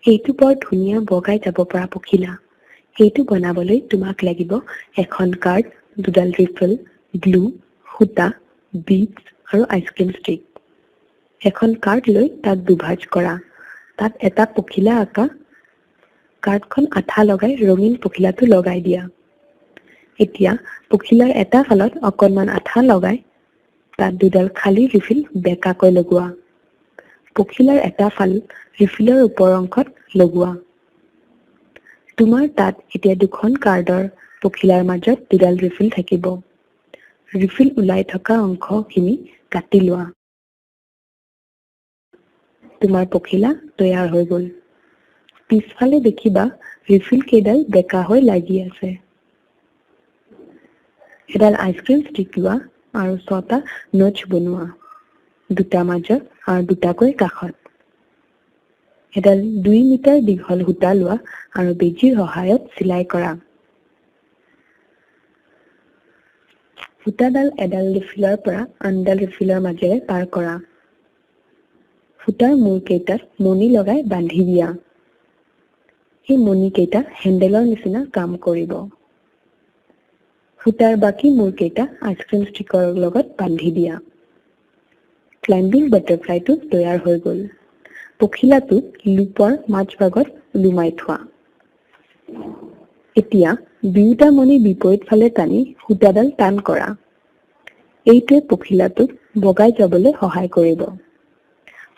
এইটো বৰ ধুনীয়া বগাই যাব পৰা পখিলা। এইটো বনাবলৈ তোমাক লাগিব এখন কাৰ্ড, দুডাল ৰিফল, গ্লু, সূতা, বিটছ আৰু আইচক্ৰীম ষ্টিক। এখন কাৰ্ড লৈ তাক দুভাজ কৰা। তাত এটা পখিলা আঁকা। কাৰ্ডখন আঠা লগাই ৰঙীন পখিলাটো লগাই দিয়া। এতিয়া পখিলাৰ এটা ফালত অকণমান আঠা লগাই তাত দুডাল খালী ৰিফিল বেঁকাকৈ লগোৱা। পখিলাৰ এটা ফাল ৰিফিলৰ ওপৰ অংশত লগোৱা। তোমাৰ তাত এতিয়া দুখন কাৰ্ডৰ পখিলাৰ মাজত দুডাল ৰিফিল থাকিব। ৰিফিল ওলাই থকা অংশখিনি কাটি লোৱা। তোমাৰ পখিলা তৈয়াৰ হৈ গ'ল। পিছফালে দেখিবা ৰিফিল কেইডাল বেঁকা হৈ লাগি আছে। এডাল আইচক্ৰীম ষ্টিক লোৱা আৰু 6টা নটচ বনোৱা, 2টা মাজত আৰু 2টাকৈ কাষত। এডাল 2 মিটাৰ দীঘল সূতা লোৱা আৰু বেজীৰ সহায়ত চিলাই কৰা। সূতাডাল এডাল ৰিফিলৰ পৰা আনডাল ৰিফিলৰ মাজেৰে পাৰ কৰা। সূতাৰ মূৰকেইটাত মণি লগাই বান্ধি দিয়া। এই মণিকেইটা হেণ্ডেলৰ নিচিনা কাম কৰিব। সূতাৰ বাকী মূৰকেইটা আইচক্ৰীম ষ্টিকৰ লগত বান্ধি দিয়া। ক্লাইম্বিং বাটাৰফ্লাইটো তৈয়াৰ হৈ গ'ল। পখিলাটো লুপৰ মাজভাগত ওলোমাই থোৱা। এতিয়া দুয়োটা মণি বিপৰীত ফালে টানি সূতাডাল টান কৰা। এইটোৱে পখিলাটোক বগাই যাবলৈ সহায় কৰিব।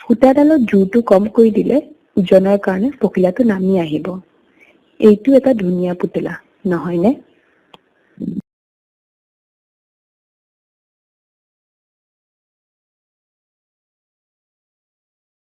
সূতাডালত জোৰটো কম কৰি দিলে ওজনৰ কাৰণে পখিলাটো নামি আহিব। এইটো এটা ধুনীয়া পুতলা, নহয়নে?